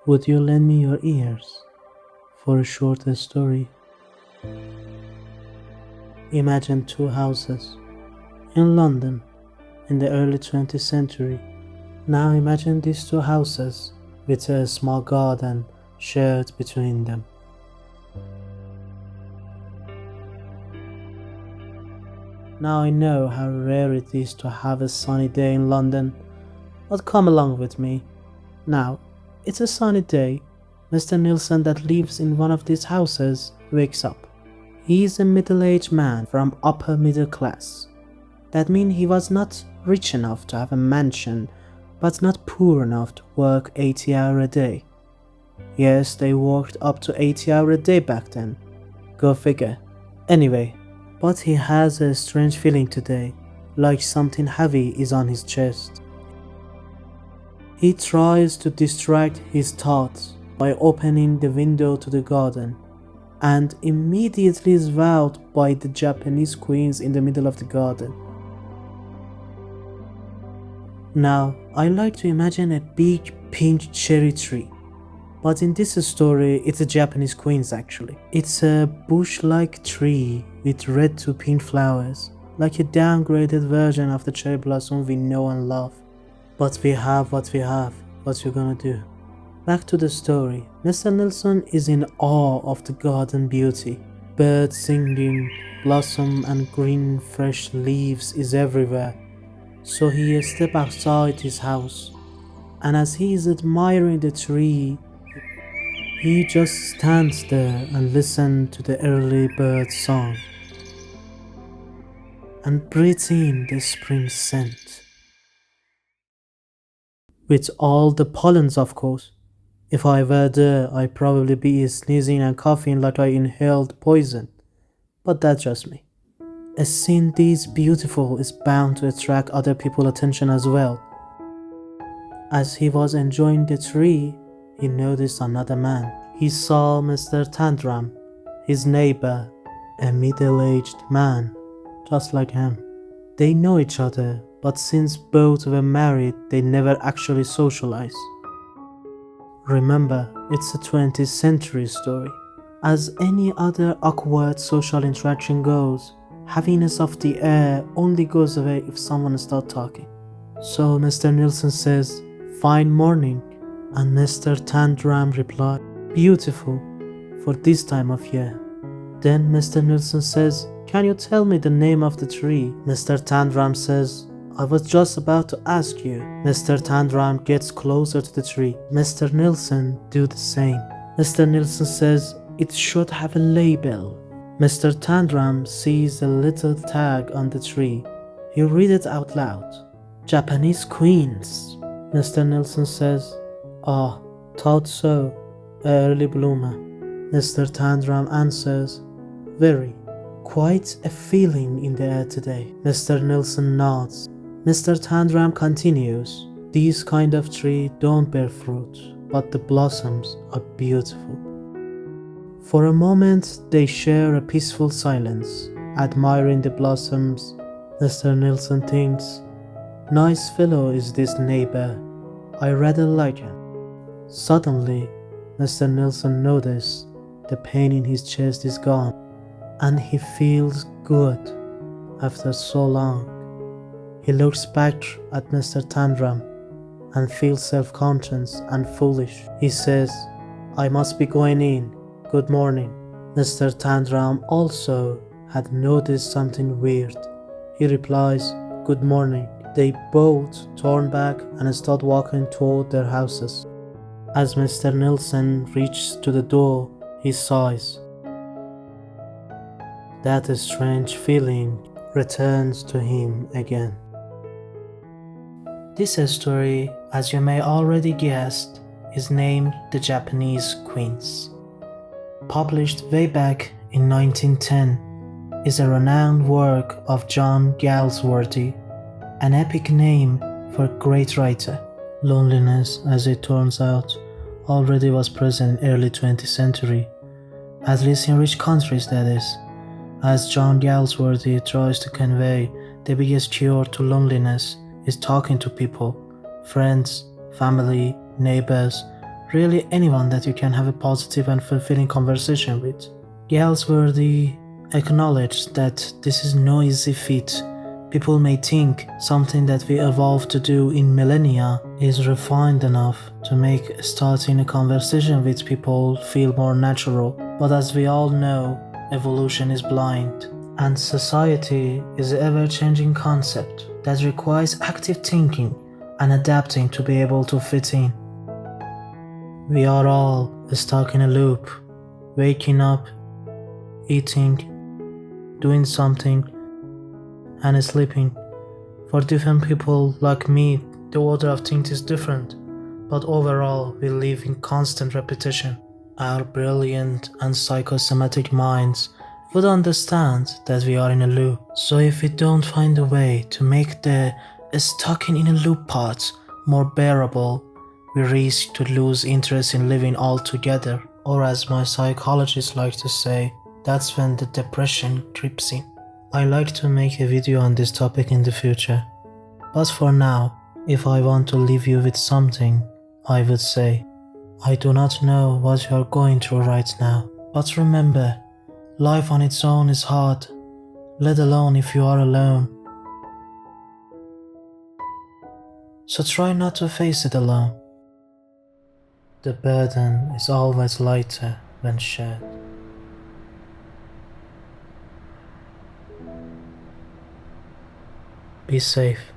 Would you lend me your ears for a short story? Imagine two houses in London in the early 20th century. Now imagine these two houses with a small garden shared between them. Now I know how rare it is to have a sunny day in London, but come along with me. Now, it's a sunny day. Mr. Nilsson that lives in one of these houses wakes up. He is a middle-aged man from upper middle class. That means he was not rich enough to have a mansion, but not poor enough to work 80 hours a day. Yes, they worked up to 80 hours a day back then. Go figure. Anyway, but he has a strange feeling today, like something heavy is on his chest. He tries to distract his thoughts by opening the window to the garden, and immediately is wowed by the Japanese Quince in the middle of the garden. Now, I like to imagine a big pink cherry tree, but in this story it's a Japanese Quince actually. It's a bush-like tree with red to pink flowers, like a downgraded version of the cherry blossom we know and love. But we have what we have, what you gonna do? Back to the story. Mr. Nilsson is in awe of the garden beauty. Birds singing, blossom and green fresh leaves is everywhere. So he steps outside his house, and as he is admiring the tree, he just stands there and listens to the early bird song and breathes in the spring scent. With all the pollens, of course. If I were there, I'd probably be sneezing and coughing like I inhaled poison. But that's just me. A scene this beautiful is bound to attract other people's attention as well. As he was enjoying the tree, he noticed another man. He saw Mr. Tandram, his neighbor, a middle-aged man, just like him. They know each other, but since both were married, they never actually socialized. Remember, it's a 20th century story. As any other awkward social interaction goes, heaviness of the air only goes away if someone starts talking. So Mr. Nilsson says, "Fine morning," and Mr. Tandram replied, "Beautiful, for this time of year." Then Mr. Nilsson says, "Can you tell me the name of the tree?" Mr. Tandram says, "I was just about to ask you." Mr. Tandram gets closer to the tree. Mr. Nilsson do the same. Mr. Nilsson says, "It should have a label." Mr. Tandram sees a little tag on the tree. He reads it out loud. "Japanese Quince." Mr. Nilsson says, "Ah, thought so. Early bloomer." Mr. Tandram answers, "Very. Quite a feeling in the air today." Mr. Nilsson nods. Mr. Tandram continues, "These kind of tree don't bear fruit, but the blossoms are beautiful." For a moment they share a peaceful silence, admiring the blossoms. Mr. Nilsson thinks, "Nice fellow is this neighbor. I rather like him." Suddenly, Mr. Nilsson notices the pain in his chest is gone, and he feels good after so long. He looks back at Mr. Tandram and feels self-conscious and foolish. He says, "I must be going in. Good morning." Mr. Tandram also had noticed something weird. He replies, "Good morning." They both turn back and start walking toward their houses. As Mr. Nilsson reaches to the door, he sighs. That strange feeling returns to him again. This story, as you may already guessed, is named The Japanese Quince. Published way back in 1910, is a renowned work of John Galsworthy, an epic name for a great writer. Loneliness, as it turns out, already was present in early 20th century, at least in rich countries that is, as John Galsworthy tries to convey. The biggest cure to loneliness is talking to people, friends, family, neighbors, really anyone that you can have a positive and fulfilling conversation with. Galsworthy acknowledged that this is no easy feat. People may think something that we evolved to do in millennia is refined enough to make starting a conversation with people feel more natural, but as we all know, evolution is blind, and society is an ever-changing concept that requires active thinking and adapting to be able to fit in. We are all stuck in a loop, waking up, eating, doing something, and sleeping. For different people like me, the order of things is different, but overall we live in constant repetition. Our brilliant and psychosomatic minds would understand that we are in a loop, so if we don't find a way to make the stuck in a loop part more bearable, we risk to lose interest in living altogether, or as my psychologists like to say, that's when the depression creeps in. I like to make a video on this topic in the future, but for now, if I want to leave you with something, I would say, I do not know what you are going through right now, but remember, life on its own is hard, let alone if you are alone. So try not to face it alone. The burden is always lighter when shared. Be safe.